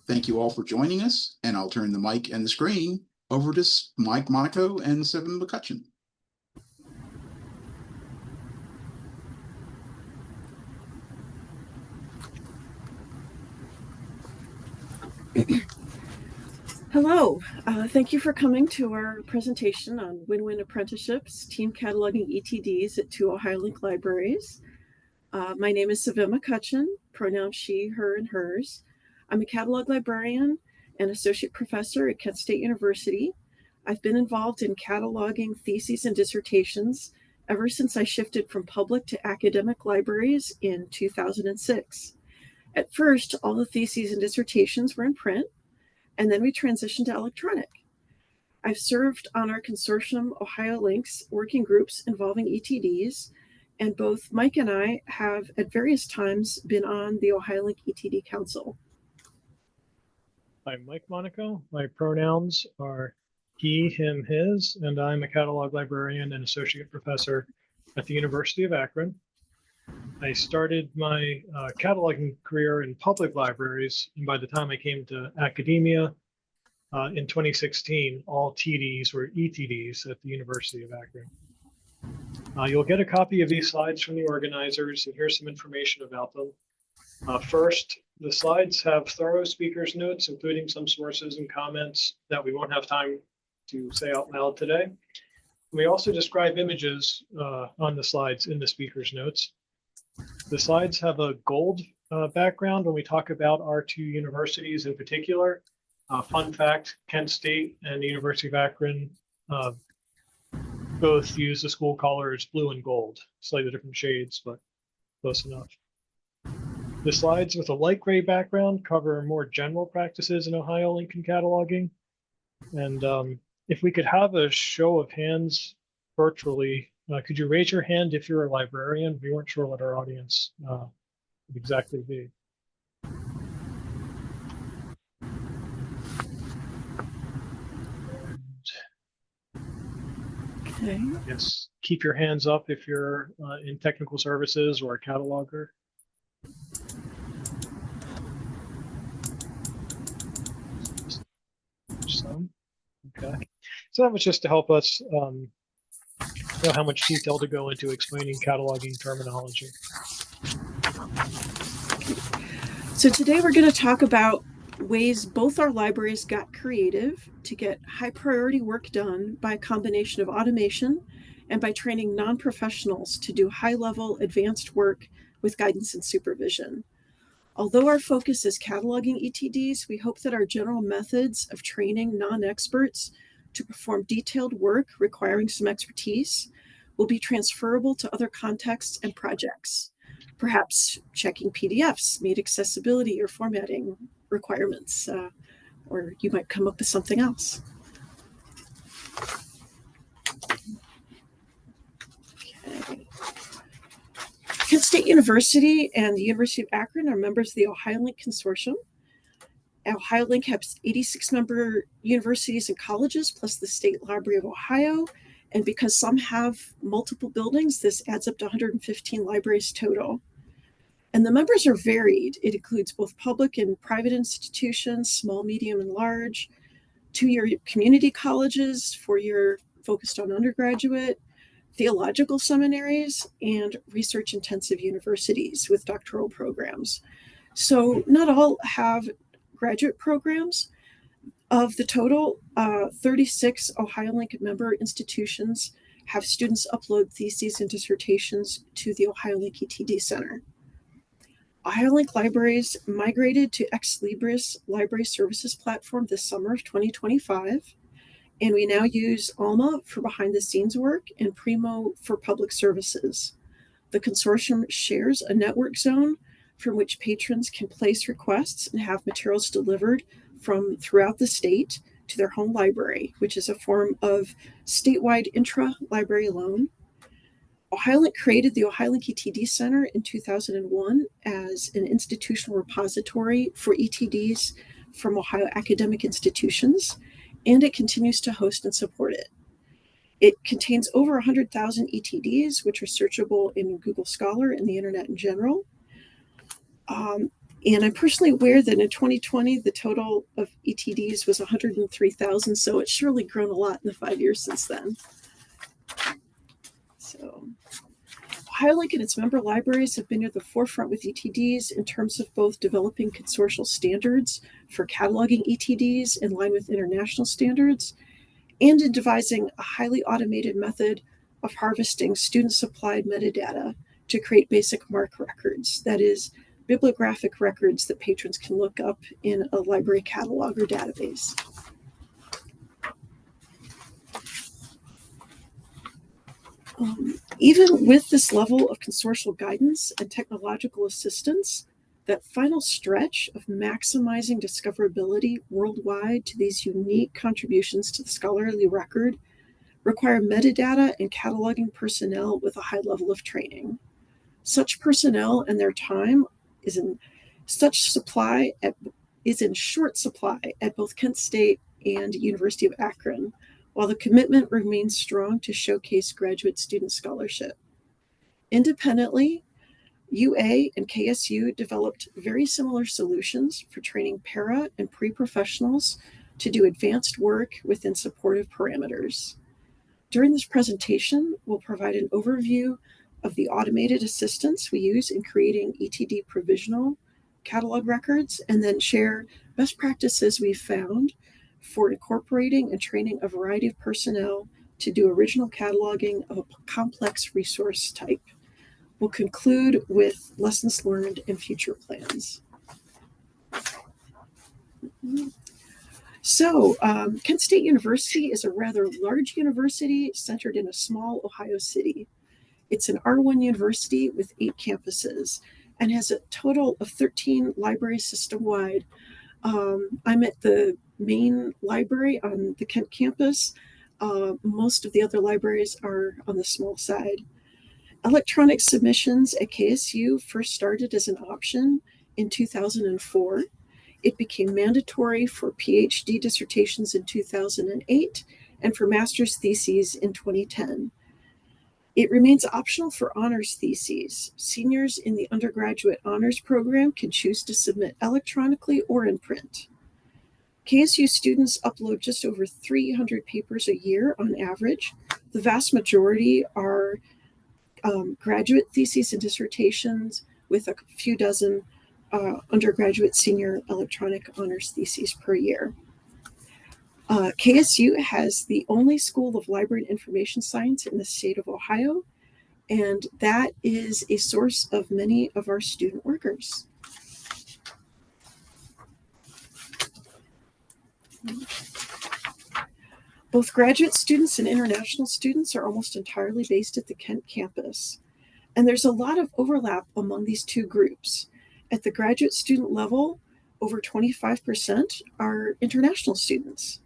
Thank you all for joining us, and I'll turn the mic and the screen over to Mike Monaco and Sevim McCutcheon. Hello, thank you for coming to our presentation on Win-Win Apprenticeships, Team Cataloging ETDs at 2 OhioLINK libraries. My name is Sevim McCutcheon, pronouns she, her, and hers. I'm a catalog librarian and associate professor at Kent State University. I've been involved in cataloging theses and dissertations ever since I shifted from public to academic libraries in 2006. At first, all the theses and dissertations were in print, and then we transitioned to electronic. I've served on our consortium OhioLINK's working groups involving ETDs, and both Mike and I have at various times been on the OhioLINK ETD Council. I'm Mike Monaco. My pronouns are he, him, his, and I'm a catalog librarian and associate professor at the University of Akron. I started my cataloging career in public libraries, and by the time I came to academia in 2016, all TDs were ETDs at the University of Akron. You'll get a copy of these slides from the organizers, and here's some information about them. First, the slides have thorough speaker's notes, including some sources and comments that we won't have time to say out loud today. We also describe images on the slides in the speaker's notes. The slides have a gold background when we talk about our 2 universities in particular. Fun fact, Kent State and the University of Akron both use the school colors blue and gold, slightly different shades, but close enough. The slides with a light gray background cover more general practices in OhioLINK and cataloging. And if we could have a show of hands virtually, could you raise your hand if you're a librarian? We weren't sure what our audience would exactly be. Okay. Yes, keep your hands up if you're in technical services or a cataloger. Some. Okay. So that was just to help us know how much detail to go into explaining cataloging terminology. So today we're going to talk about ways both our libraries got creative to get high priority work done by a combination of automation and by training non-professionals to do high-level advanced work with guidance and supervision. Although our focus is cataloging ETDs, we hope that our general methods of training non-experts to perform detailed work requiring some expertise will be transferable to other contexts and projects. Perhaps checking PDFs, meet accessibility or formatting requirements, or you might come up with something else. Okay. Kent State University and the University of Akron are members of the OhioLINK Consortium. OhioLINK has 86 member universities and colleges, plus the State Library of Ohio. And because some have multiple buildings, this adds up to 115 libraries total. And the members are varied. It includes both public and private institutions, small, medium, and large, 2-year community colleges, 4-year focused on undergraduate, theological seminaries, and research-intensive universities with doctoral programs. So not all have graduate programs. Of the total, 36 OhioLINK member institutions have students upload theses and dissertations to the OhioLINK ETD Center. OhioLINK libraries migrated to Ex Libris Library Services platform this summer of 2025, and we now use Alma for behind-the-scenes work and Primo for public services. The consortium shares a network zone from which patrons can place requests and have materials delivered from throughout the state to their home library, which is a form of statewide intra-library loan. OhioLINK created the OhioLINK ETD Center in 2001 as an institutional repository for ETDs from Ohio academic institutions, and it continues to host and support it. It contains over 100,000 ETDs, which are searchable in Google Scholar and the internet in general. And I'm personally aware that in 2020, the total of ETDs was 103,000. So it's surely grown a lot in the 5 years since then. So OhioLINK and its member libraries have been near the forefront with ETDs in terms of both developing consortial standards for cataloging ETDs in line with international standards, and in devising a highly automated method of harvesting student-supplied metadata to create basic MARC records, that is, bibliographic records that patrons can look up in a library catalog or database. Even with this level of consortial guidance and technological assistance, that final stretch of maximizing discoverability worldwide to these unique contributions to the scholarly record require metadata and cataloging personnel with a high level of training. Such personnel and their time is in short supply at both Kent State and University of Akron, while the commitment remains strong to showcase graduate student scholarship. Independently, UA and KSU developed very similar solutions for training para and pre-professionals to do advanced work within supportive parameters. During this presentation, we'll provide an overview of the automated assistance we use in creating ETD provisional catalog records, and then share best practices we've found for incorporating and training a variety of personnel to do original cataloging of a complex resource type. We'll conclude with lessons learned and future plans. So, Kent State University is a rather large university centered in a small Ohio city. It's an R1 university with 8 campuses and has a total of 13 libraries system-wide. I'm at the main library on the Kent campus. Most of the other libraries are on the small side. Electronic submissions at KSU first started as an option in 2004. It became mandatory for PhD dissertations in 2008 and for master's theses in 2010. It remains optional for honors theses. Seniors in the undergraduate honors program can choose to submit electronically or in print. KSU students upload just over 300 papers a year on average. The vast majority are graduate theses and dissertations, with a few dozen undergraduate senior electronic honors theses per year. KSU has the only School of Library and Information Science in the state of Ohio, and that is a source of many of our student workers. Both graduate students and international students are almost entirely based at the Kent campus, and there's a lot of overlap among these two groups. At the graduate student level, over 25% are international students.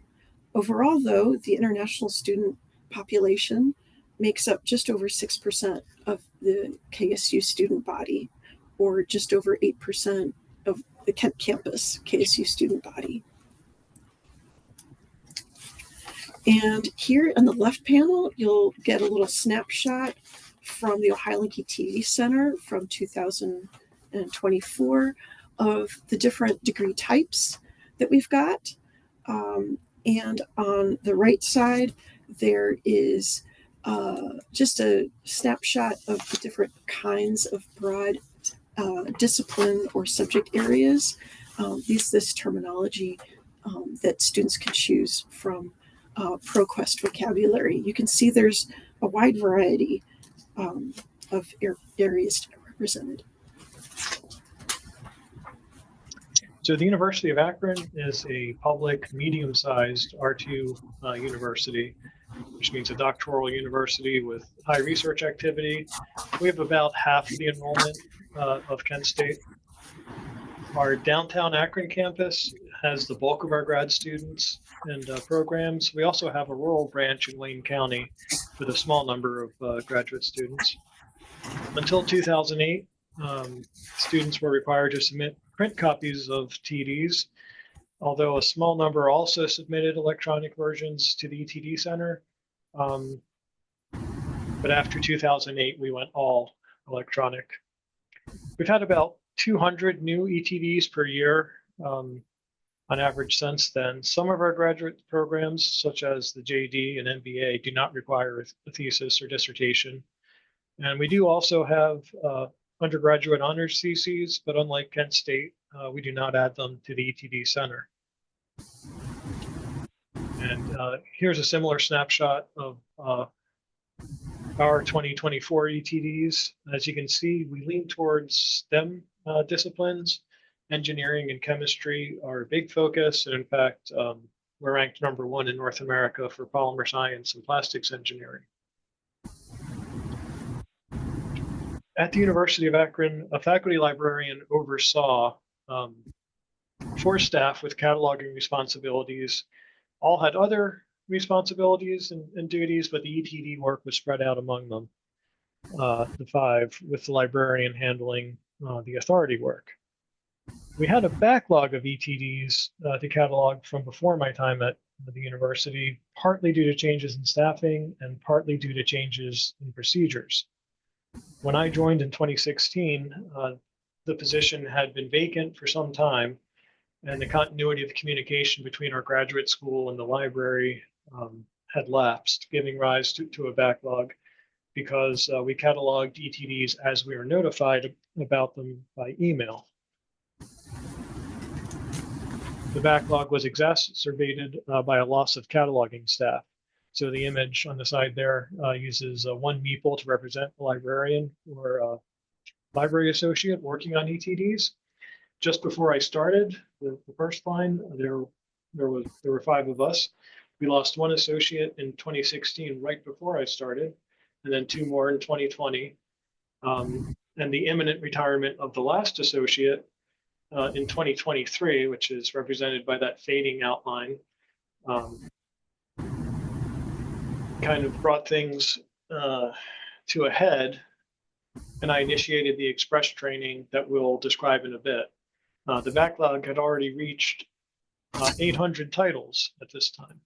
Overall, though, the international student population makes up just over 6% of the KSU student body, or just over 8% of the Kent campus KSU student body. And here on the left panel, you'll get a little snapshot from the OhioLINK ETD Center from 2024 of the different degree types that we've got. And on the right side, there is just a snapshot of the different kinds of broad discipline or subject areas. This terminology that students can choose from ProQuest vocabulary. You can see there's a wide variety of areas represented. So the University of Akron is a public medium-sized R2 university, which means a doctoral university with high research activity. We have about half the enrollment of Kent State. Our downtown Akron campus has the bulk of our grad students and programs. We also have a rural branch in Wayne County with a small number of graduate students. Until 2008, students were required to submit print copies of TDs, although a small number also submitted electronic versions to the ETD Center. But after 2008, we went all electronic. We've had about 200 new ETDs per year on average since then. Some of our graduate programs, such as the JD and MBA, do not require a thesis or dissertation. And we do also have undergraduate honors theses, but unlike Kent State, we do not add them to the ETD Center. And here's a similar snapshot of our 2024 ETDs. As you can see, we lean towards STEM disciplines. Engineering and chemistry are a big focus. And in fact, we're ranked #1 in North America for polymer science and plastics engineering. At the University of Akron, a faculty librarian oversaw 4 staff with cataloging responsibilities. All had other responsibilities and duties, but the ETD work was spread out among them, the 5, with the librarian handling the authority work. We had a backlog of ETDs to catalog from before my time at the university, partly due to changes in staffing and partly due to changes in procedures. When I joined in 2016, the position had been vacant for some time, and the continuity of the communication between our graduate school and the library had lapsed, giving rise to a backlog because we cataloged ETDs as we were notified about them by email. The backlog was exacerbated by a loss of cataloging staff. So the image on the side there uses one meeple to represent a librarian or a library associate working on ETDs. Just before I started, the first line, there were 5 of us. We lost 1 associate in 2016, right before I started, and then 2 more in 2020. And the imminent retirement of the last associate in 2023, which is represented by that fading outline, kind of brought things to a head, and I initiated the express training that we'll describe in a bit. The backlog had already reached 800 titles at this time.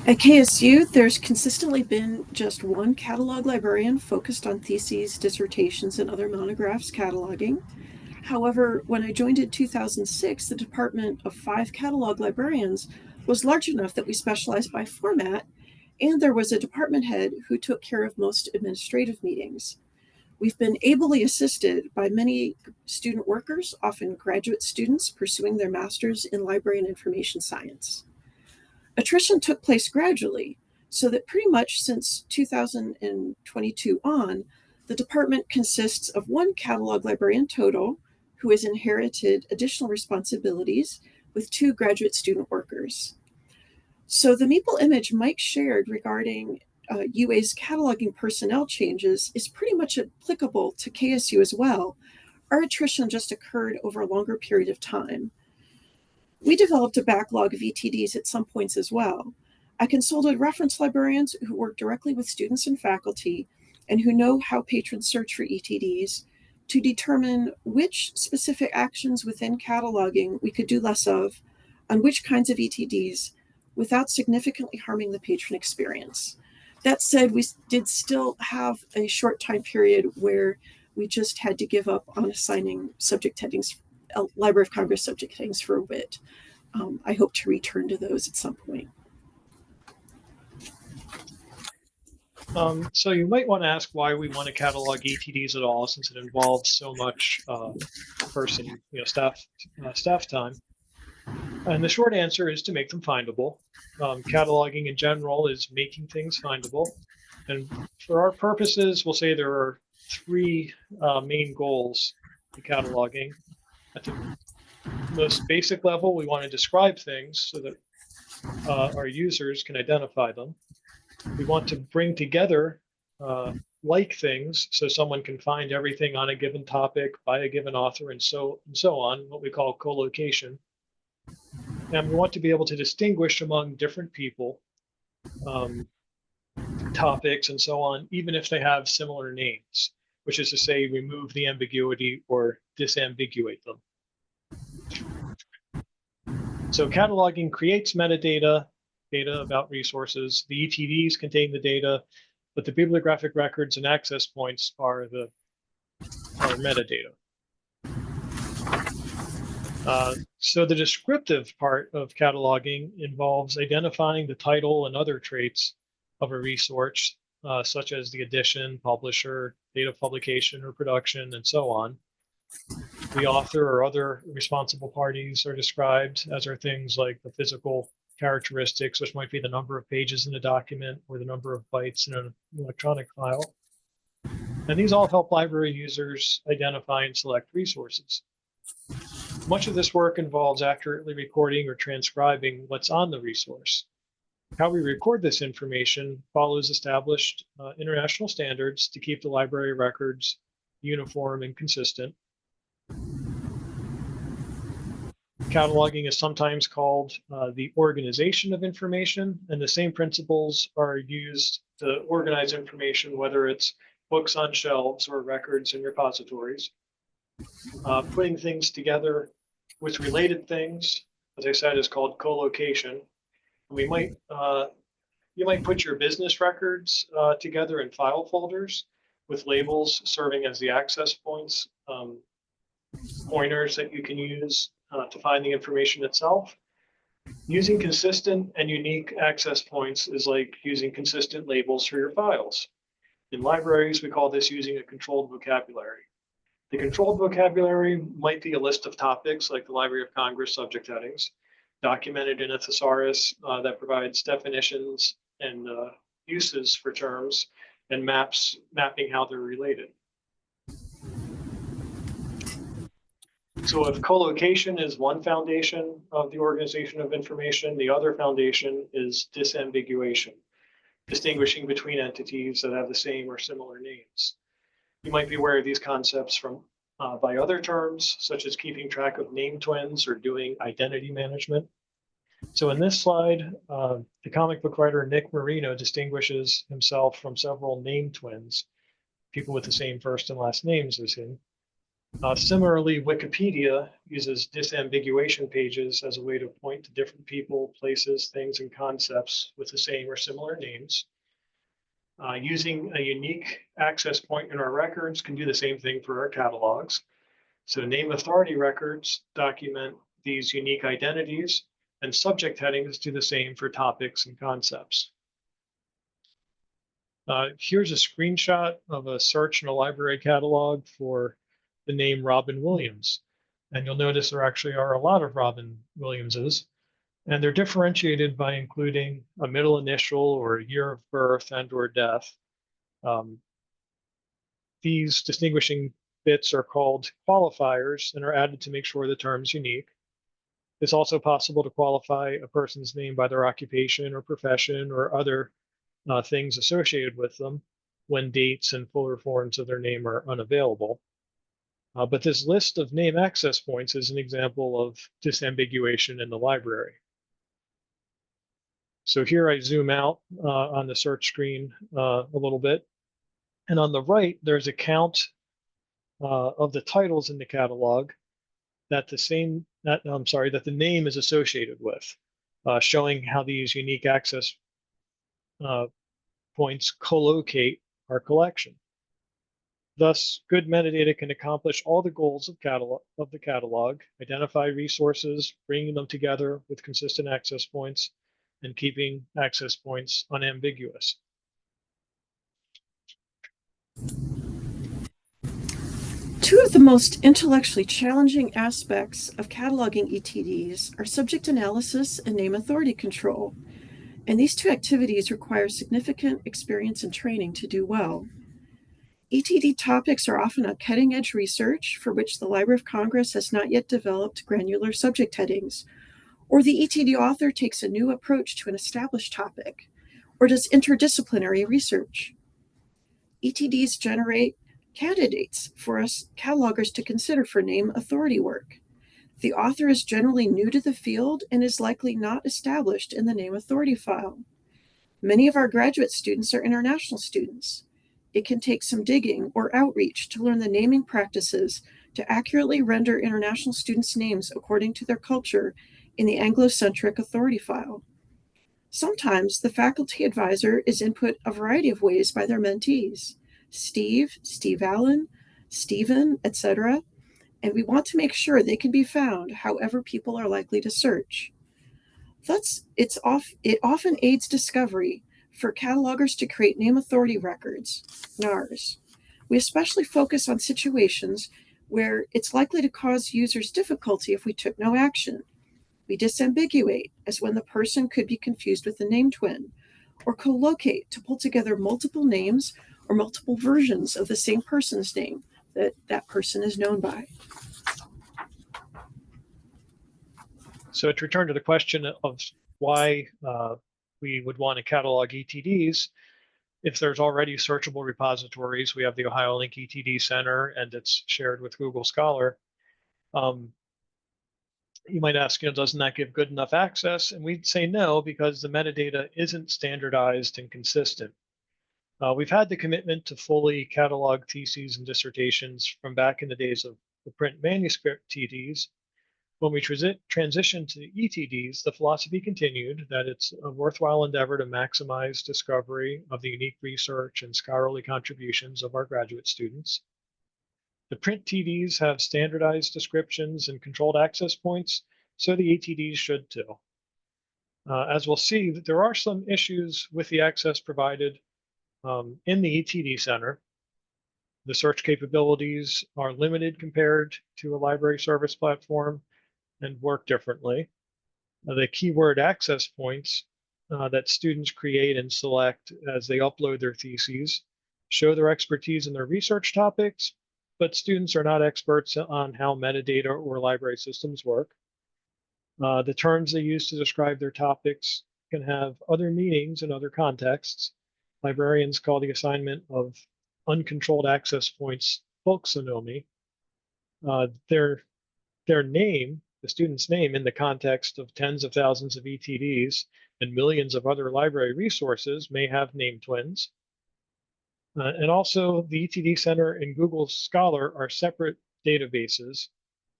At KSU, there's consistently been just 1 catalog librarian focused on theses, dissertations, and other monographs cataloging. However, when I joined in 2006, the department of 5 catalog librarians was large enough that we specialized by format, and there was a department head who took care of most administrative meetings. We've been ably assisted by many student workers, often graduate students pursuing their master's in library and information science. Attrition took place gradually, so that pretty much since 2022 on, the department consists of 1 catalog librarian total who has inherited additional responsibilities with 2 graduate student workers. So the meeple image Mike shared regarding UA's cataloging personnel changes is pretty much applicable to KSU as well. Our attrition just occurred over a longer period of time. We developed a backlog of ETDs at some points as well. I consulted reference librarians who work directly with students and faculty and who know how patrons search for ETDs to determine which specific actions within cataloging we could do less of on which kinds of ETDs without significantly harming the patron experience. That said, we did still have a short time period where we just had to give up on assigning subject headings, Library of Congress subject headings for a bit. I hope to return to those at some point. So you might want to ask why we want to catalog ETDs at all, since it involves so much person, staff time. And the short answer is to make them findable. Cataloging in general is making things findable. And for our purposes, we'll say there are 3 main goals in cataloging. At the most basic level, we want to describe things so that our users can identify them. We want to bring together like things so someone can find everything on a given topic by a given author and so on, what we call co-location. And we want to be able to distinguish among different people, topics and so on, even if they have similar names, which is to say remove the ambiguity or disambiguate them. So cataloging creates metadata, data about resources. The ETDs contain the data, but the bibliographic records and access points are metadata. So the descriptive part of cataloging involves identifying the title and other traits of a resource, such as the edition, publisher, date of publication or production, and so on. The author or other responsible parties are described, as are things like the physical characteristics, which might be the number of pages in a document or the number of bytes in an electronic file. And these all help library users identify and select resources. Much of this work involves accurately recording or transcribing what's on the resource. How we record this information follows established international standards to keep the library records uniform and consistent. Cataloging is sometimes called the organization of information, and the same principles are used to organize information, whether it's books on shelves or records in repositories. Putting things together with related things, as I said, is called co-location. We might, you might put your business records together in file folders with labels serving as the access points, pointers that you can use to find the information itself. Using consistent and unique access points is like using consistent labels for your files. In libraries, we call this using a controlled vocabulary. The controlled vocabulary might be a list of topics like the Library of Congress subject headings, documented in a thesaurus that provides definitions and uses for terms and mapping how they're related. So if co-location is one foundation of the organization of information, the other foundation is disambiguation, distinguishing between entities that have the same or similar names. You might be aware of these concepts from by other terms, such as keeping track of name twins or doing identity management. So in this slide, the comic book writer Nick Marino distinguishes himself from several name twins, people with the same first and last names as him. Similarly, Wikipedia uses disambiguation pages as a way to point to different people, places, things, and concepts with the same or similar names. Using a unique access point in our records can do the same thing for our catalogs. So name authority records document these unique identities, and subject headings do the same for topics and concepts. Here's a screenshot of a search in a library catalog for the name Robin Williams. And you'll notice there actually are a lot of Robin Williamses, and they're differentiated by including a middle initial or a year of birth and or death. These distinguishing bits are called qualifiers and are added to make sure the term's unique. It's also possible to qualify a person's name by their occupation or profession or other things associated with them when dates and fuller forms of their name are unavailable. But this list of name access points is an example of disambiguation in the library. So here I zoom out on the search screen a little bit. And on the right, there's a count of the titles in the catalog that the name is associated with, showing how these unique access points collocate our collection. Thus, good metadata can accomplish all the goals of the catalog, identify resources, bringing them together with consistent access points, and keeping access points unambiguous. Two of the most intellectually challenging aspects of cataloging ETDs are subject analysis and name authority control, and these two activities require significant experience and training to do well. ETD topics are often on cutting-edge research for which the Library of Congress has not yet developed granular subject headings, or the ETD author takes a new approach to an established topic, or does interdisciplinary research. ETDs generate candidates for us catalogers to consider for name authority work. The author is generally new to the field and is likely not established in the name authority file. Many of our graduate students are international students. It can take some digging or outreach to learn the naming practices to accurately render international students' names according to their culture in the Anglo-centric authority file. Sometimes the faculty advisor is input a variety of ways by their mentees, Steve, Steve Allen, Stephen, etc., and we want to make sure they can be found however people are likely to search. Thus, it often aids discovery for catalogers to create name authority records, NARs. We especially focus on situations where it's likely to cause users difficulty if we took no action. We disambiguate, as when the person could be confused with a name twin, or collocate to pull together multiple names or multiple versions of the same person's name that that person is known by. So to return to the question of why we would want to catalog ETDs, if there's already searchable repositories, we have the OhioLINK ETD Center, and it's shared with Google Scholar. You might ask, doesn't that give good enough access? And we'd say no, because the metadata isn't standardized and consistent. We've had the commitment to fully catalog theses and dissertations from back in the days of the print manuscript TDs. When we transitioned to ETDs, the philosophy continued that it's a worthwhile endeavor to maximize discovery of the unique research and scholarly contributions of our graduate students. The print TDs have standardized descriptions and controlled access points, so the ETDs should too. As we'll see, there are some issues with the access provided in the ETD Center. The search capabilities are limited compared to a library service platform and work differently. The keyword access points that students create and select as they upload their theses show their expertise in their research topics, but students are not experts on how metadata or library systems work. The terms they use to describe their topics can have other meanings in other contexts. Librarians call the assignment of uncontrolled access points folksonomy. Their name, the student's name, in the context of tens of thousands of ETDs and millions of other library resources may have name twins. And also, the ETD Center and Google Scholar are separate databases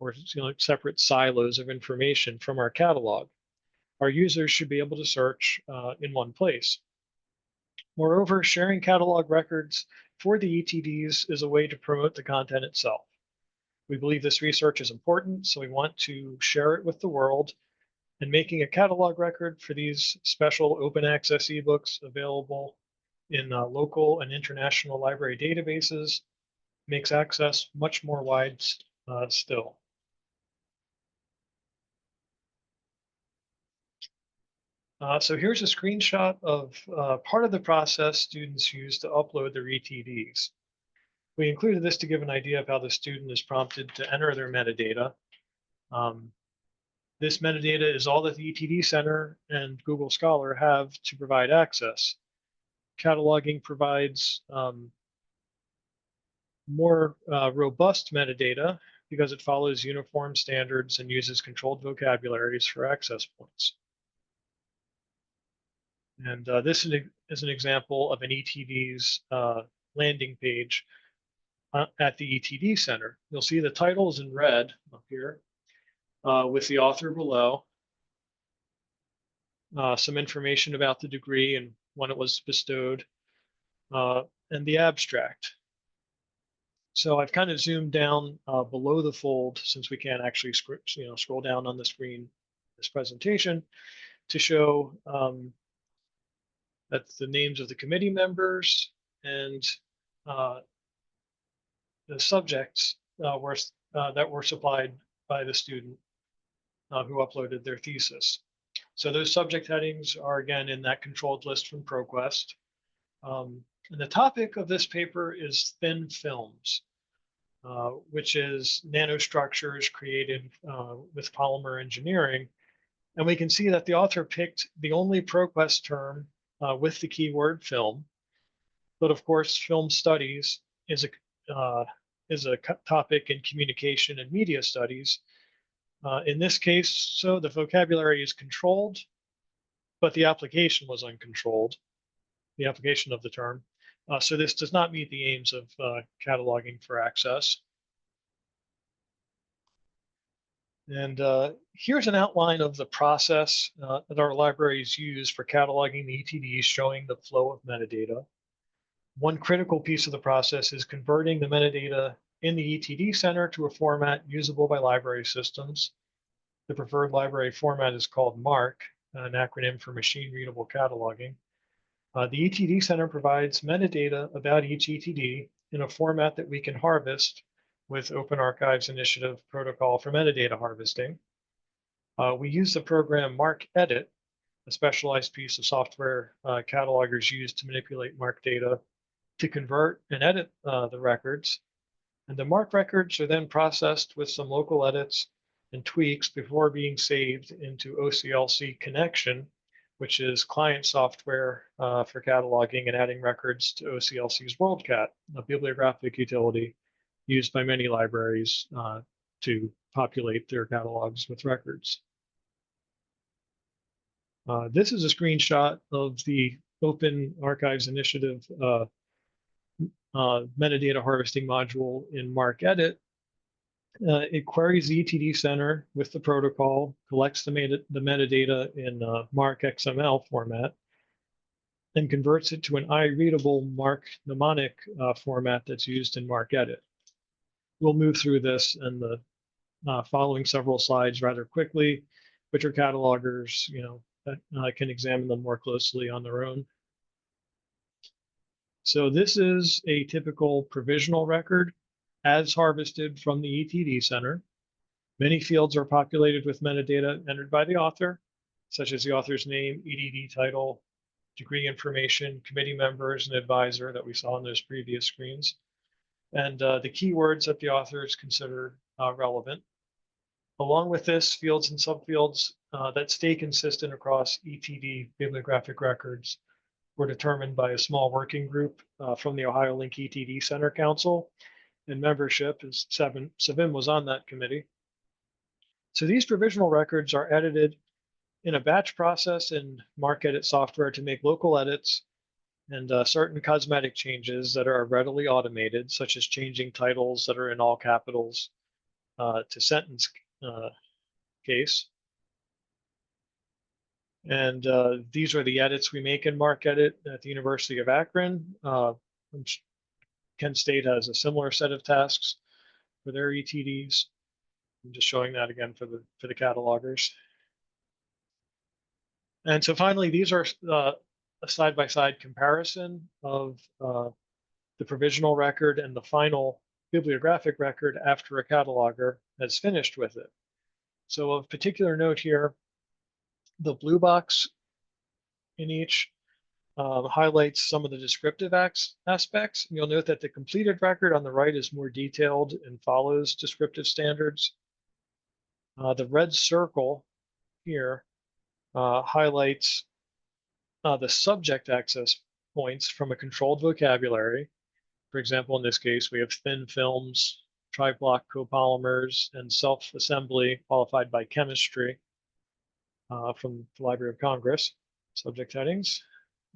or separate silos of information from our catalog. Our users should be able to search in one place. Moreover, sharing catalog records for the ETDs is a way to promote the content itself. We believe this research is important, so we want to share it with the world, and making a catalog record for these special open access ebooks available in local and international library databases makes access much more wide still. So here's a screenshot of part of the process students use to upload their ETDs. We included this to give an idea of how the student is prompted to enter their metadata. This metadata is all that the ETD Center and Google Scholar have to provide access. Cataloging provides more robust metadata because it follows uniform standards and uses controlled vocabularies for access points. And this is an example of an ETD's landing page at the ETD Center. You'll see the title is in red up here with the author below, some information about the degree and when it was bestowed, and the abstract. So I've kind of zoomed down below the fold, since we can't actually scroll down on the screen this presentation, to show that's the names of the committee members and the subjects that were supplied by the student who uploaded their thesis. So those subject headings are again in that controlled list from ProQuest. And the topic of this paper is thin films, which is nanostructures created with polymer engineering. And we can see that the author picked the only ProQuest term with the keyword film. But of course, film studies is a topic in communication and media studies. In this case, so the vocabulary is controlled, but the application was uncontrolled, the application of the term. So this does not meet the aims of cataloging for access. And here's an outline of the process that our libraries use for cataloging the ETDs, showing the flow of metadata. One critical piece of the process is converting the metadata in the ETD Center to a format usable by library systems. The preferred library format is called MARC, an acronym for Machine Readable Cataloging. The ETD Center provides metadata about each ETD in a format that we can harvest with Open Archives Initiative protocol for metadata harvesting. We use the program MarcEdit, a specialized piece of software catalogers use to manipulate MARC data to convert and edit the records. And the MARC records are then processed with some local edits and tweaks before being saved into OCLC Connection, which is client software for cataloging and adding records to OCLC's WorldCat, a bibliographic utility used by many libraries to populate their catalogs with records. This is a screenshot of the Open Archives Initiative metadata harvesting module in MarcEdit. It queries the ETD Center with the protocol, collects the metadata in MARC XML format, and converts it to an iReadable MARC mnemonic format that's used in MarcEdit. We'll move through this in the following several slides rather quickly, which are catalogers, that can examine them more closely on their own. So this is a typical provisional record as harvested from the ETD Center. Many fields are populated with metadata entered by the author, such as the author's name, ETD title, degree information, committee members, and advisor that we saw on those previous screens, and the keywords that the authors consider relevant. Along with this, fields and subfields that stay consistent across ETD bibliographic records were determined by a small working group from the OhioLINK ETD Center Council, and membership is Sevim was on that committee. So these provisional records are edited in a batch process in MarcEdit software to make local edits and certain cosmetic changes that are readily automated, such as changing titles that are in all capitals to sentence case. And these are the edits we make in MarcEdit at the University of Akron. Kent State has a similar set of tasks for their ETDs. I'm just showing that again for the catalogers. And so finally, these are a side-by-side comparison of the provisional record and the final bibliographic record after a cataloger has finished with it. So of particular note here, the blue box in each highlights some of the descriptive aspects. You'll note that the completed record on the right is more detailed and follows descriptive standards. The red circle here highlights the subject access points from a controlled vocabulary. For example, in this case, we have thin films, tri-block copolymers, and self-assembly qualified by chemistry from the Library of Congress, subject headings.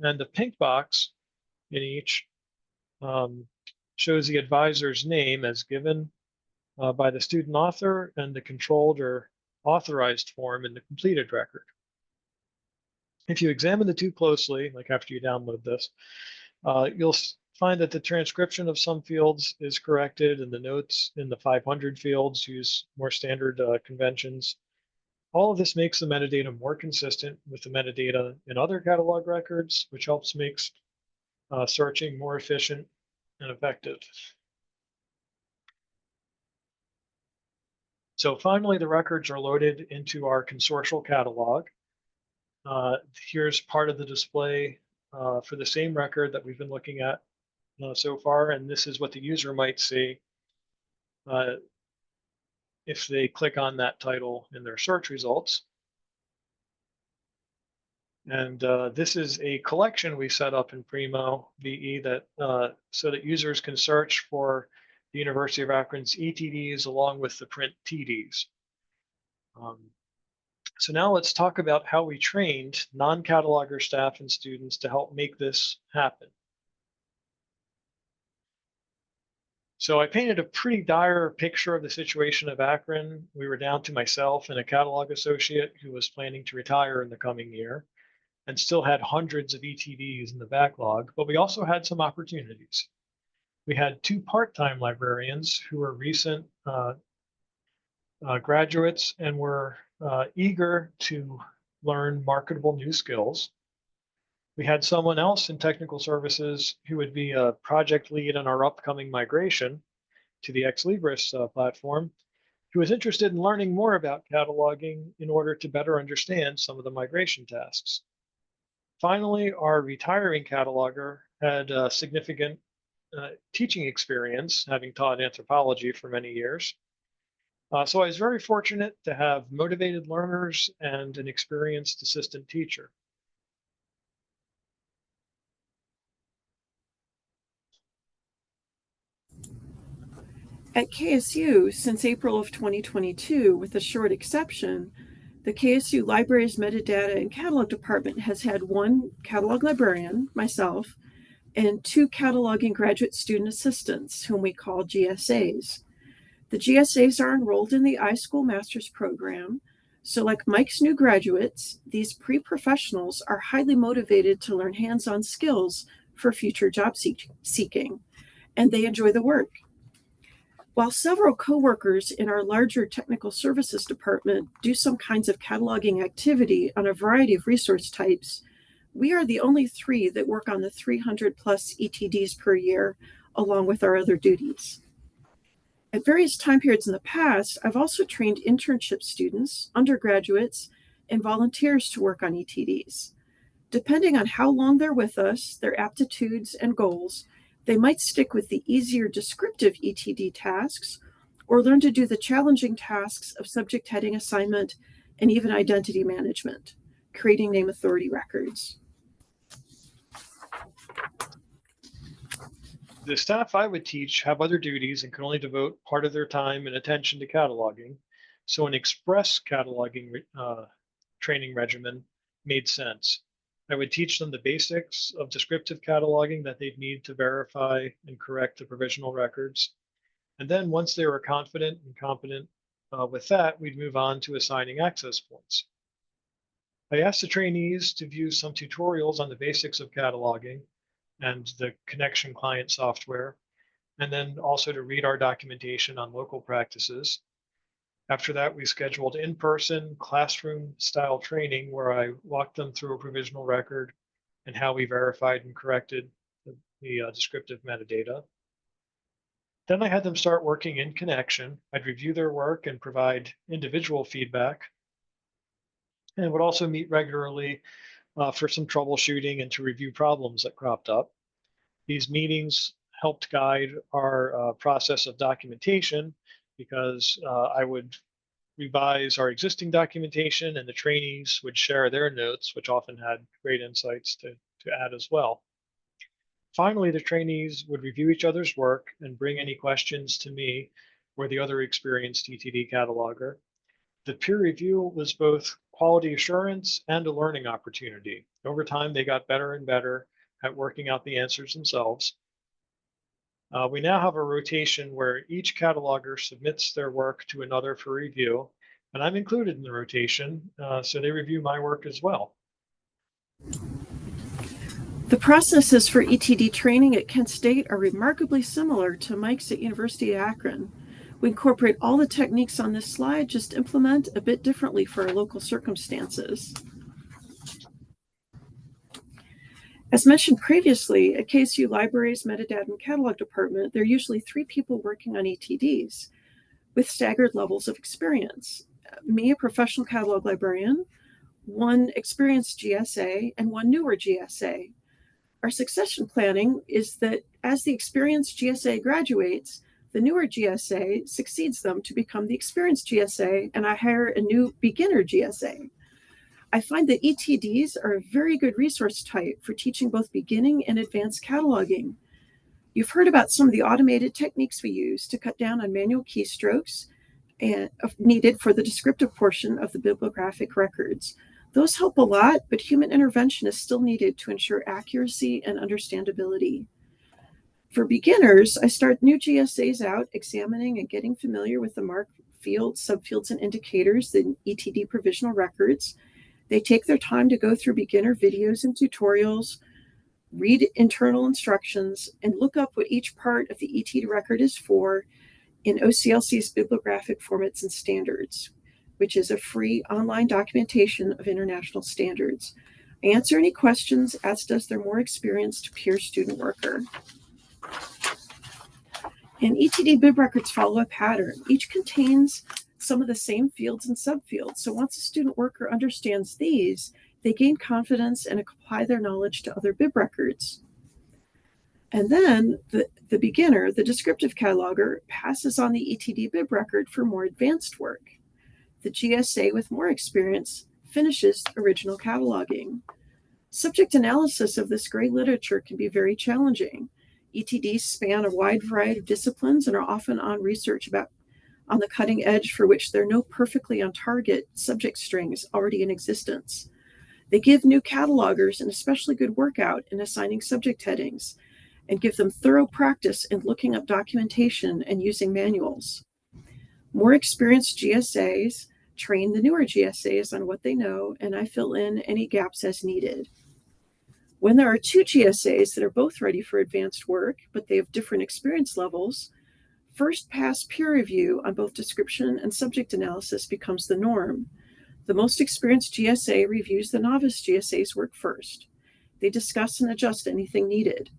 And the pink box in each shows the advisor's name as given by the student author and the controlled or authorized form in the completed record. If you examine the two closely, like after you download this, you'll find that the transcription of some fields is corrected and the notes in the 500 fields use more standard conventions. All of this makes the metadata more consistent with the metadata in other catalog records, which helps make searching more efficient and effective. So finally, the records are loaded into our consortial catalog. Here's part of the display for the same record that we've been looking at so far, and this is what the user might see if they click on that title in their search results. And this is a collection we set up in Primo VE that so that users can search for the University of Akron's ETDs along with the print TDs. So now let's talk about how we trained non-cataloger staff and students to help make this happen. So I painted a pretty dire picture of the situation of Akron. We were down to myself and a catalog associate who was planning to retire in the coming year and still had hundreds of ETDs in the backlog, but we also had some opportunities. We had 2 part-time librarians who were recent graduates and were eager to learn marketable new skills. We had someone else in technical services who would be a project lead on our upcoming migration to the Ex Libris platform, who was interested in learning more about cataloging in order to better understand some of the migration tasks. Finally, our retiring cataloger had significant teaching experience, having taught anthropology for many years. So I was very fortunate to have motivated learners and an experienced assistant teacher. At KSU, since April of 2022, with a short exception, the KSU Libraries, Metadata, and Catalog Department has had 1 catalog librarian, myself, and 2 cataloging graduate student assistants, whom we call GSAs. The GSAs are enrolled in the iSchool Master's Program, so like Mike's new graduates, these pre-professionals are highly motivated to learn hands-on skills for future job seeking, and they enjoy the work. While several coworkers in our larger technical services department do some kinds of cataloging activity on a variety of resource types, we are the only 3 that work on the 300 plus ETDs per year, along with our other duties. At various time periods in the past, I've also trained internship students, undergraduates, and volunteers to work on ETDs. Depending on how long they're with us, their aptitudes and goals, they might stick with the easier descriptive ETD tasks or learn to do the challenging tasks of subject heading assignment and even identity management, creating name authority records. The staff I would teach have other duties and can only devote part of their time and attention to cataloging, so an express cataloging training regimen made sense. I would teach them the basics of descriptive cataloging that they'd need to verify and correct the provisional records. And then once they were confident and competent with that, we'd move on to assigning access points. I asked the trainees to view some tutorials on the basics of cataloging and the connection client software, and then also to read our documentation on local practices. After that, we scheduled in-person classroom-style training where I walked them through a provisional record and how we verified and corrected the descriptive metadata. Then I had them start working in connection. I'd review their work and provide individual feedback, and would also meet regularly for some troubleshooting and to review problems that cropped up. These meetings helped guide our process of documentation because I would revise our existing documentation and the trainees would share their notes, which often had great insights to add as well. Finally, the trainees would review each other's work and bring any questions to me or the other experienced ETD cataloger. The peer review was both quality assurance and a learning opportunity. Over time, they got better and better at working out the answers themselves. We now have a rotation where each cataloger submits their work to another for review, and I'm included in the rotation, so they review my work as well. The processes for ETD training at Kent State are remarkably similar to Mike's at University of Akron. We incorporate all the techniques on this slide, just implement a bit differently for our local circumstances. As mentioned previously, at KSU Libraries, Metadata, and Catalog Department, there are usually 3 people working on ETDs with staggered levels of experience. Me, a professional catalog librarian, 1 experienced GSA, and 1 newer GSA. Our succession planning is that as the experienced GSA graduates, the newer GSA succeeds them to become the experienced GSA, and I hire a new beginner GSA. I find that ETDs are a very good resource type for teaching both beginning and advanced cataloging. You've heard about some of the automated techniques we use to cut down on manual keystrokes and needed for the descriptive portion of the bibliographic records. Those help a lot, but human intervention is still needed to ensure accuracy and understandability. For beginners, I start new GSAs out examining and getting familiar with the mark fields, subfields, and indicators in ETD provisional records. They take their time to go through beginner videos and tutorials, read internal instructions, and look up what each part of the ETD record is for in OCLC's bibliographic formats and standards, which is a free online documentation of international standards. I answer any questions, as does their more experienced peer student worker. And ETD bib records follow a pattern. Each contains some of the same fields and subfields. So once a student worker understands these, they gain confidence and apply their knowledge to other bib records. And then the beginner, the descriptive cataloger, passes on the ETD bib record for more advanced work. The GSA with more experience finishes original cataloging. Subject analysis of this gray literature can be very challenging. ETDs span a wide variety of disciplines and are often on research on the cutting edge for which there are no perfectly on target subject strings already in existence. They give new catalogers an especially good workout in assigning subject headings and give them thorough practice in looking up documentation and using manuals. More experienced GSAs train the newer GSAs on what they know, and I fill in any gaps as needed. When there are two GSAs that are both ready for advanced work, but they have different experience levels, first pass peer review on both description and subject analysis becomes the norm. The most experienced GSA reviews the novice GSA's work first. They discuss and adjust anything needed.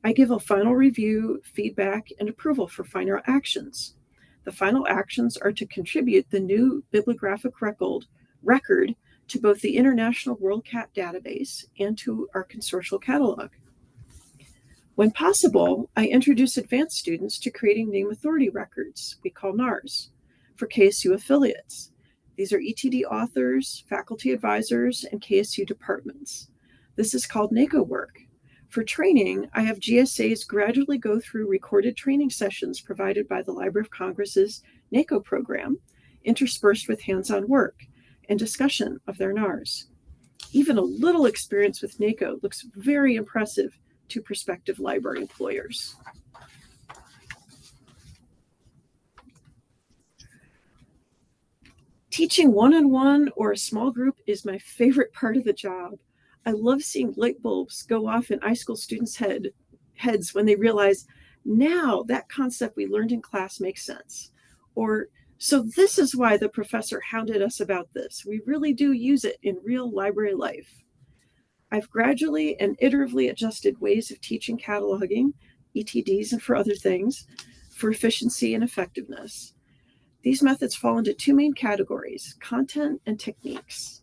I give a final review, feedback, and approval for final actions. The final actions are to contribute the new bibliographic record to both the International WorldCat database and to our consortial catalog. When possible, I introduce advanced students to creating name authority records, we call NARs, for KSU affiliates. These are ETD authors, faculty advisors, and KSU departments. This is called NACO work. For training, I have GSAs gradually go through recorded training sessions provided by the Library of Congress's NACO program, interspersed with hands-on work and discussion of their NARs. Even a little experience with NACO looks very impressive to prospective library employers. Teaching one-on-one or a small group is my favorite part of the job. I love seeing light bulbs go off in iSchool students' heads when they realize, now that concept we learned in class makes sense. Or, so this is why the professor hounded us about this. We really do use it in real library life. I've gradually and iteratively adjusted ways of teaching cataloging, ETDs, and for other things, for efficiency and effectiveness. These methods fall into two main categories, content and techniques.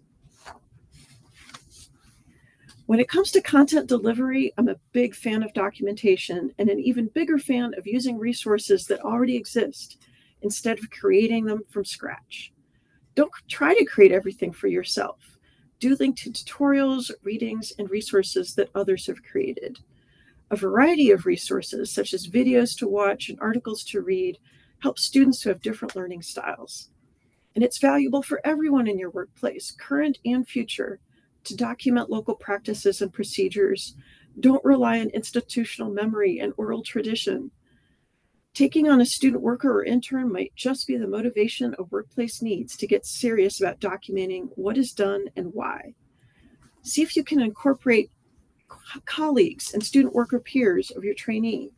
When it comes to content delivery, I'm a big fan of documentation and an even bigger fan of using resources that already exist instead of creating them from scratch. Don't try to create everything for yourself. Do link to tutorials, readings, and resources that others have created. A variety of resources, such as videos to watch and articles to read, help students who have different learning styles. And it's valuable for everyone in your workplace, current and future, to document local practices and procedures. Don't rely on institutional memory and oral tradition. Taking on a student worker or intern might just be the motivation a workplace needs to get serious about documenting what is done and why. See if you can incorporate colleagues and student worker peers of your trainee.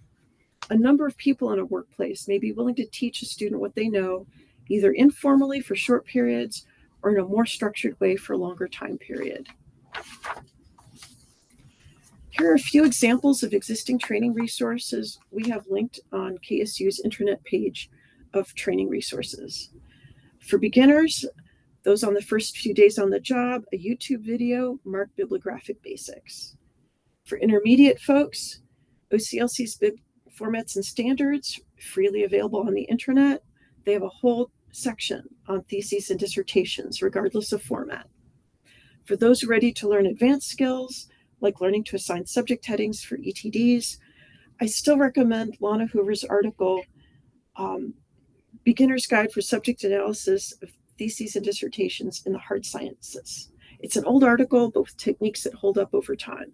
A number of people in a workplace may be willing to teach a student what they know, either informally for short periods or in a more structured way for a longer time period. Here are a few examples of existing training resources we have linked on KSU's intranet page of training resources. For beginners, those on the first few days on the job, a YouTube video marked bibliographic basics. For intermediate folks, OCLC's bib formats and standards, freely available on the intranet. They have a whole section on theses and dissertations, regardless of format. For those ready to learn advanced skills, like learning to assign subject headings for ETDs, I still recommend Lana Hoover's article, Beginner's Guide for Subject Analysis of Theses and Dissertations in the Hard Sciences. It's an old article, but with techniques that hold up over time.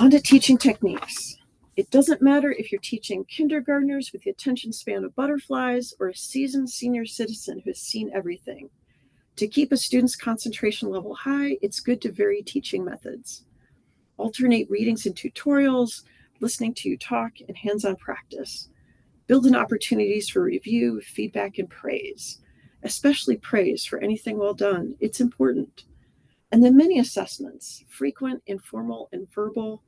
On to teaching techniques. It doesn't matter if you're teaching kindergartners with the attention span of butterflies or a seasoned senior citizen who has seen everything. To keep a student's concentration level high, it's good to vary teaching methods. Alternate readings and tutorials, listening to you talk, and hands-on practice. Build in opportunities for review, feedback, and praise. Especially praise for anything well done. It's important. And then many assessments, frequent, informal, and verbal.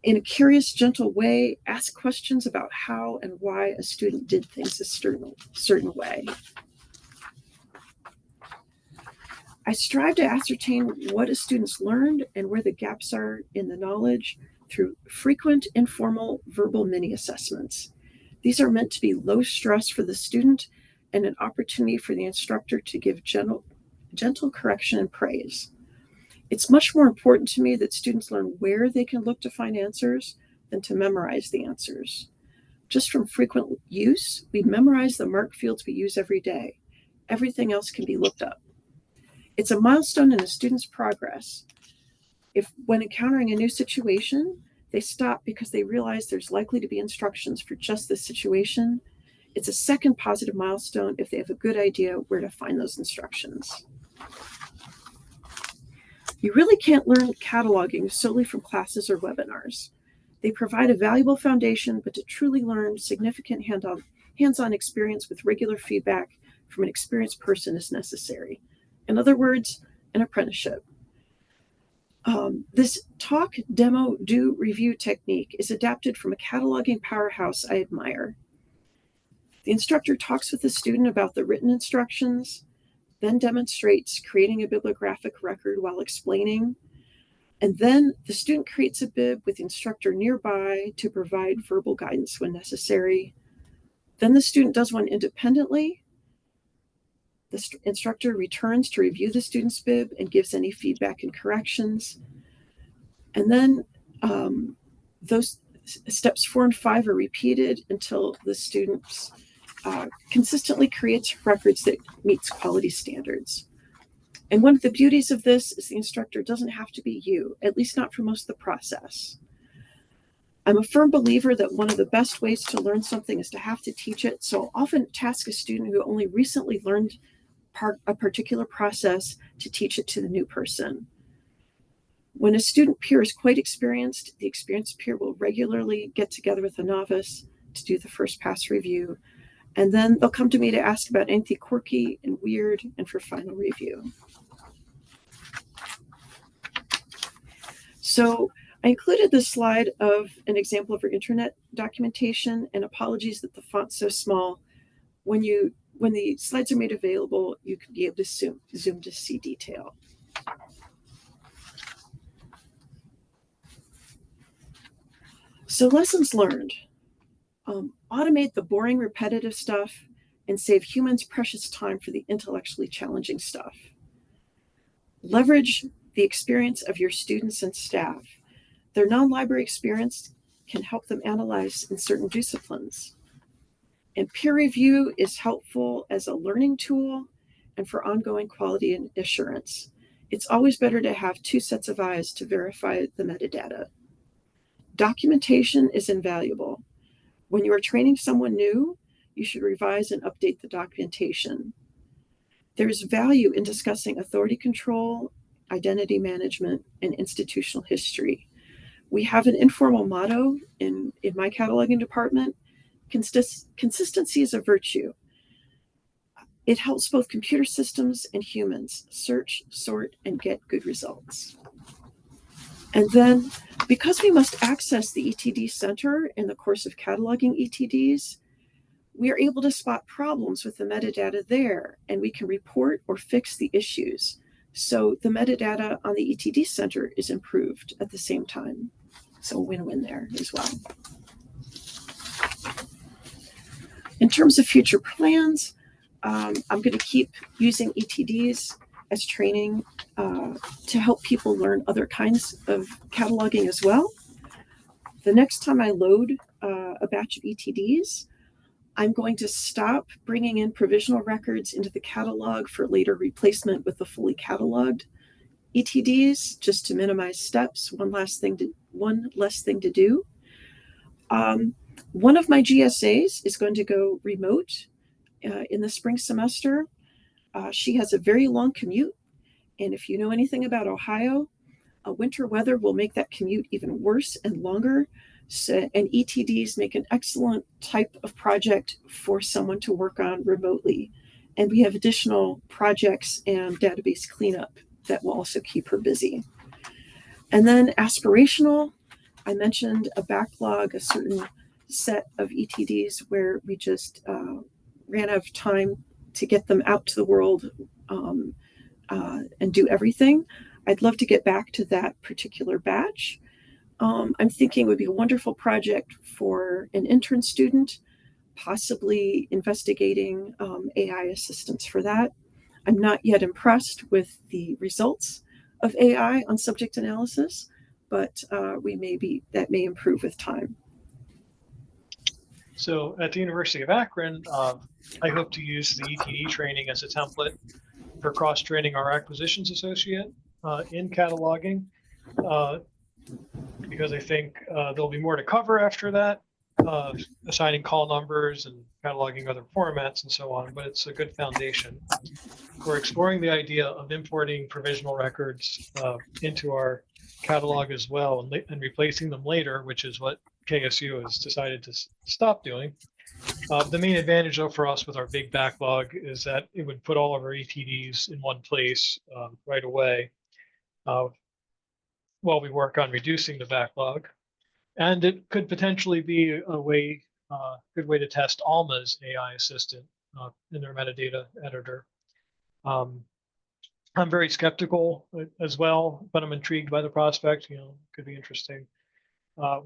In a curious, gentle way, ask questions about how and why a student did things a certain way. I strive to ascertain what a student's learned and where the gaps are in the knowledge through frequent, informal, verbal mini assessments. These are meant to be low stress for the student and an opportunity for the instructor to give gentle correction and praise. It's much more important to me that students learn where they can look to find answers than to memorize the answers. Just from frequent use, we memorize the mark fields we use every day. Everything else can be looked up. It's a milestone in a student's progress. If, when encountering a new situation, they stop because they realize there's likely to be instructions for just this situation, it's a second positive milestone if they have a good idea where to find those instructions. You really can't learn cataloging solely from classes or webinars. They provide a valuable foundation, but to truly learn, significant hands-on experience with regular feedback from an experienced person is necessary. In other words, an apprenticeship. This talk, demo, do, review technique is adapted from a cataloging powerhouse I admire. The instructor talks with the student about the written instructions, then demonstrates creating a bibliographic record while explaining, and then the student creates a bib with the instructor nearby to provide verbal guidance when necessary. Then the student does one independently. The instructor returns to review the student's bib and gives any feedback and corrections. And then those steps 4 and 5 are repeated until the student consistently creates records that meets quality standards. And one of the beauties of this is the instructor doesn't have to be you, at least not for most of the process. I'm a firm believer that one of the best ways to learn something is to have to teach it. So I'll often task a student who only recently learned a particular process to teach it to the new person. When a student peer is quite experienced, the experienced peer will regularly get together with a novice to do the first pass review. And then they'll come to me to ask about anything quirky and weird and for final review. So I included this slide of an example of our internet documentation, and apologies that the font's so small. When the slides are made available, you can be able to zoom to see detail. So lessons learned. Automate the boring, repetitive stuff and save humans precious time for the intellectually challenging stuff. Leverage the experience of your students and staff. Their non-library experience can help them analyze in certain disciplines. And peer review is helpful as a learning tool and for ongoing quality and assurance. It's always better to have 2 sets of eyes to verify the metadata. Documentation is invaluable. When you are training someone new, you should revise and update the documentation. There's value in discussing authority control, identity management, and institutional history. We have an informal motto in my cataloging department: consistency is a virtue. It helps both computer systems and humans search, sort, and get good results. And then, because we must access the ETD Center in the course of cataloging ETDs, we are able to spot problems with the metadata there, and we can report or fix the issues. So the metadata on the ETD Center is improved at the same time. So win-win there as well. In terms of future plans, I'm going to keep using ETDs as training to help people learn other kinds of cataloging as well. The next time I load a batch of ETDs, I'm going to stop bringing in provisional records into the catalog for later replacement with the fully cataloged ETDs, just to minimize steps, one less thing to do. One of my GSAs is going to go remote in the spring semester. She has a very long commute, and if you know anything about Ohio, winter weather will make that commute even worse and longer. So, and ETDs make an excellent type of project for someone to work on remotely. And we have additional projects and database cleanup that will also keep her busy. And then aspirational, I mentioned a backlog, a certain set of ETDs where we just ran out of time to get them out to the world and do everything. I'd love to get back to that particular batch. I'm thinking it would be a wonderful project for an intern student, possibly investigating AI assistance for that. I'm not yet impressed with the results of AI on subject analysis, but that may improve with time. So at the University of Akron, I hope to use the ETD training as a template for cross-training our acquisitions associate in cataloging, because I think there'll be more to cover after that, assigning call numbers and cataloging other formats and so on, but it's a good foundation. We're exploring the idea of importing provisional records into our catalog as well and replacing them later, which is what KSU has decided to stop doing. The main advantage, though, for us with our big backlog is that it would put all of our ETDs in one place right away while we work on reducing the backlog. And it could potentially be a way, good way to test Alma's AI assistant in their metadata editor. I'm very skeptical as well, but I'm intrigued by the prospect. Could be interesting.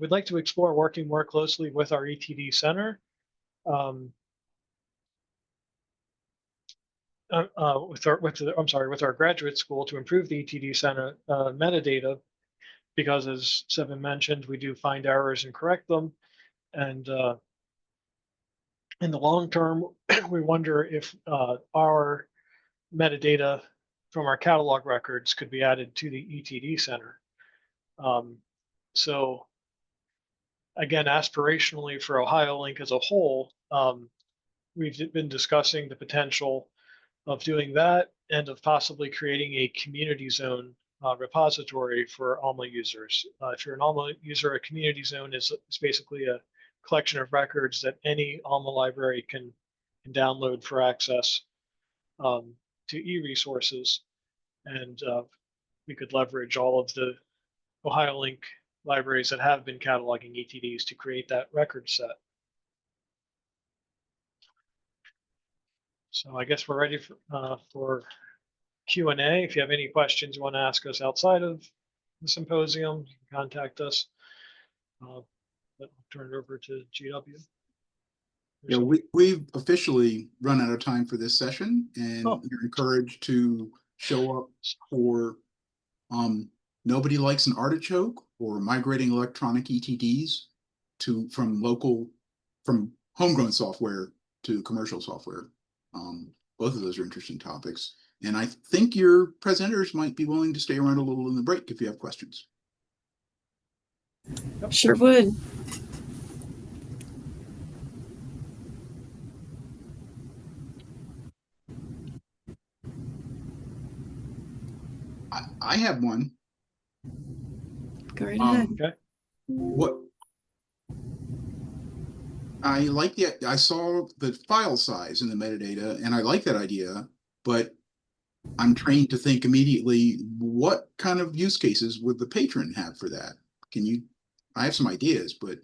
We'd like to explore working more closely with our ETD Center, with our graduate school to improve the ETD Center metadata, because as Sevim mentioned, we do find errors and correct them. And in the long term, we wonder if our metadata from our catalog records could be added to the ETD Center. So again, aspirationally for OhioLINK as a whole, we've been discussing the potential of doing that and of possibly creating a community zone repository for Alma users. If you're an Alma user, a community zone is basically a collection of records that any Alma library can download for access to e-resources. And we could leverage all of the OhioLINK libraries that have been cataloging ETDs to create that record set. So I guess we're ready for Q&A. If you have any questions you want to ask us outside of the symposium, you can contact us. But I'll turn it over to GW. Yeah, we've officially run out of time for this session, and you're encouraged to show up for Nobody Likes an Artichoke or Migrating Electronic ETDs from homegrown software to commercial software. Both of those are interesting topics. And I think your presenters might be willing to stay around a little in the break if you have questions. Sure would. I have one. Go right ahead. Okay. What I like I saw the file size in the metadata, and I like that idea, but I'm trained to think immediately, what kind of use cases would the patron have for that? I have some ideas, but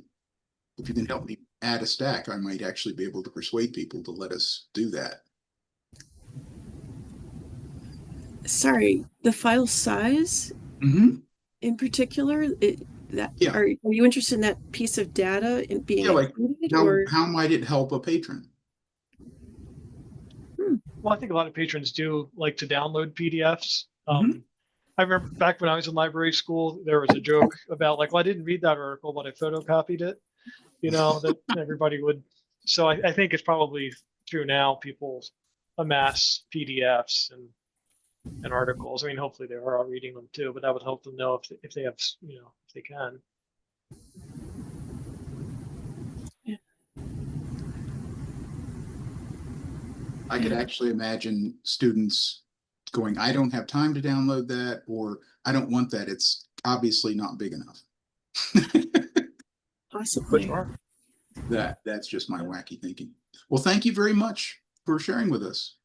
if you can help me add a stack, I might actually be able to persuade people to let us do that. Sorry, the file size in particular, are you interested in that piece of data in being included? How might it help a patron? Well, I think a lot of patrons do like to download PDFs. I remember back when I was in library school, there was a joke about like, well, I didn't read that article, but I photocopied it, that everybody would. So I think it's probably true now. People amass PDFs, and and articles. I mean, hopefully they are all reading them too, but that would help them know if they have, if they can. I could actually imagine students going, I don't have time to download that, or I don't want that. It's obviously not big enough. Possibly. That's just my wacky thinking. Well, thank you very much for sharing with us.